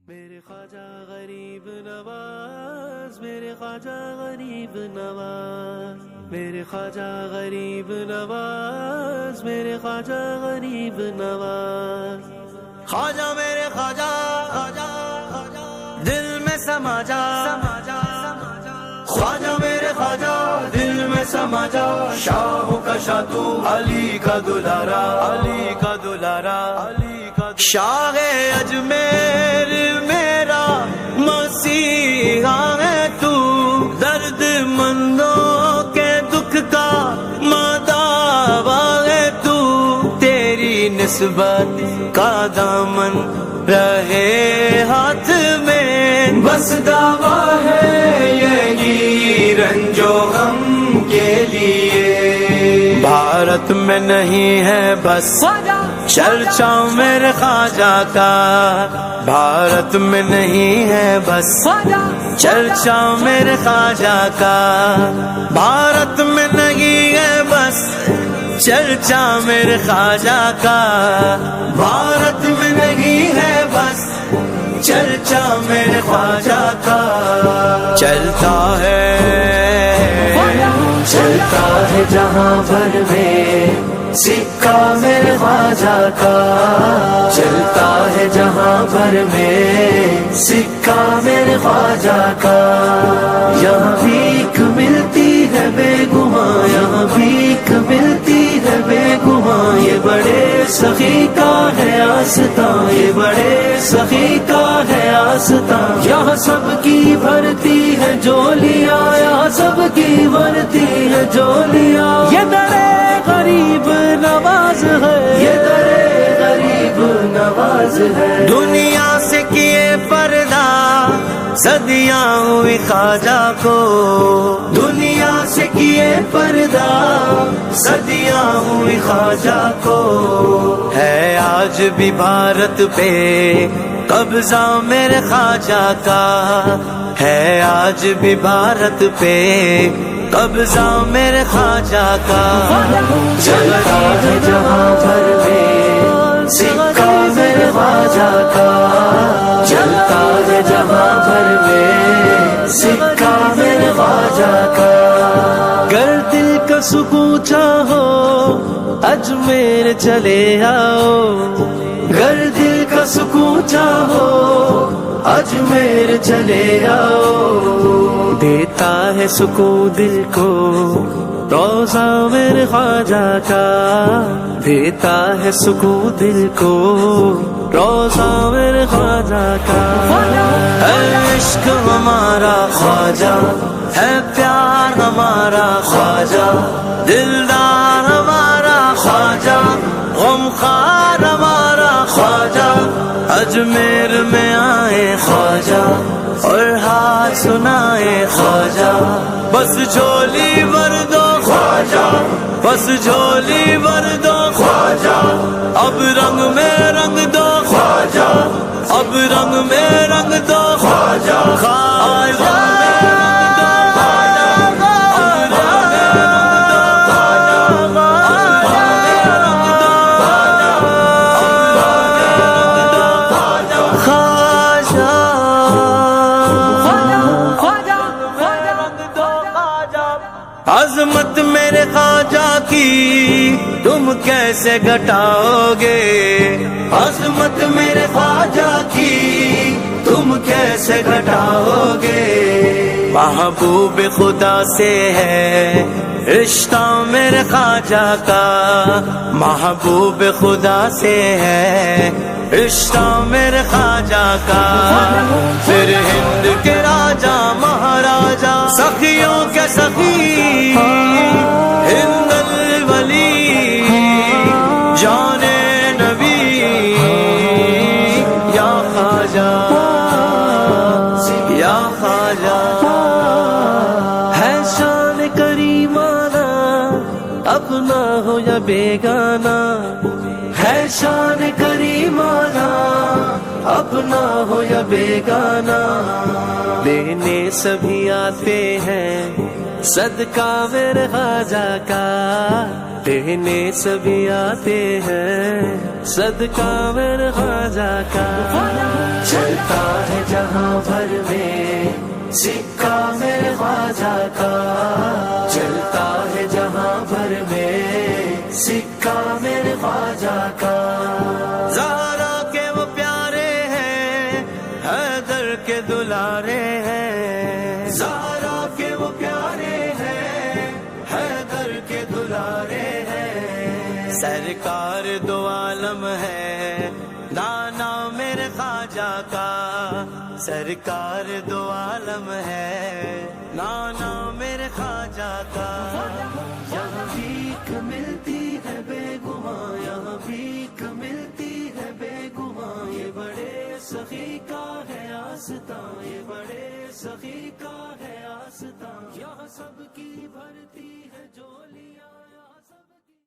میرے خواجہ غریب نواز، میرے خواجہ غریب نواز، میرے خواجہ غریب نواز، میرے خواجہ غریب نواز، خواجہ میرے خواجہ دل میں سما جا، خواجہ میرے خواجہ دل میں سما جا، شاہ کا شاہ تو علی کا دلارا، علی کا دلارا، علی کا شاہ اجمیر میرا مسیحا ہے تو، درد مندوں کے دکھ کا مداوا ہے تو، تیری نسبت کا دامن رہے ہاتھ میں، بس دعویٰ ہے یہی رنج و غم کے لیے، بھارت میں نہیں ہے بس چرچا میرے خواجہ کا، بھارت میں نہیں ہے بس چرچا میرے خواجہ کا، بھارت میں نہیں ہے بس چرچا میرے خواجہ کا، بھارت میں نہیں ہے بس چرچا میرے خواجہ کا، چلتا ہے جہاں بھر میں سکہ میرے خواجہ کا، چلتا ہے جہاں بھر میں سکہ میرے خواجہ کا، یہاں بھیک ملتی ہے بے گماں، یہاں بھیک ملتی ہے بے گماں، یہ بڑے سخی کا ہے آستاں، یہ بڑے سخی کا ہے آستاں، یہاں سب کی بھرتی ہے جولیاں، یہاں سب کی بھرتی ہے جولیاں، یہ درے غریب نواز ہے، یہ درے غریب نواز ہے، دنیا سے کیے پردہ صدیاں ہوئی خواجہ کو، دنیا سے کیے پردہ صدیاں ہوئی خواجہ کو، ہے آج بھی بھارت پہ قبضہ میرے خواجہ کا، ہے آج بھی بھارت پہ قبضہ میرے خواجہ کا، چلتا ہے جہاں بھر میں سکہ میرے خواجہ کا، چلتا ہے جہاں بھر میں سکہ میرے خواجہ کا، گر دل کا سکون چاہو اجمیر چلے آؤ، گر دل کا سکون چاہو اجمیر چلے آؤ، دیتا ہے سکون دل کو روضہ میرے خواجہ کا، دیتا ہے سکون دل کو روضہ میرے خواجہ کا، ہے عشق ہمارا خواجہ، ہے پیار ہمارا خواجہ، دلدار ہمارا خواجہ، غمخوار ہمارا خواجہ، اجمیر میں آئے خواجہ اور ہاتھ سنائے خواجہ، بس جھولی بھر دو خواجہ، بس جھولی بھر دو خواجہ، اب رنگ میں رنگ دو خواجہ، اب رنگ میں رنگ دو خواجہ، خواجہ عظمت میرے خواجہ کی تم کیسے گھٹاؤ گے، عظمت میرے خواجہ کی تم کیسے گھٹاؤ گے، محبوب خدا سے ہے رشتہ میرے خواجہ کا، محبوب خدا سے ہے رشتہ میرے خواجہ کا، پھر ہند کے راجا مہاراجا سخیوں کے سخی، ہند الولی جان نبی، یا خواجہ یا خواجہ، ہے شان کریمانہ اپنا ہو یا بیگانہ، ہے شان کریمانہ اپنا ہو یا بیگانہ، لینے سبھی آتے ہیں صدقہ میرے خواجہ کا لینے سبھی آتے ہیں، صدقہ میرے خواجہ کا چلتا ہے جہاں بھر میں سکہ میرے خواجہ کا، چلتا ہے جہاں بھر میں سکہ میرے خواجہ کا۔ زہرا کے وہ پیارے ہیں، حیدر کے دلارے ہیں، زہرا کے وہ پیارے ہیں، حیدر کے دلارے ہیں، سرکار دو عالم ہے نانا میرے خواجہ کا، سرکار دو عالم ہے نانا میرے خواجہ کا۔ یہاں بھیک ملتی ہے بے گماں، یہاں بھیک ملتی ہے بے گماں، یہ بڑے سخی کا ہے آستاں، یہ بڑے سخی کا ہے آستاں، یہاں سب کی بھرتی ہے جولیاں۔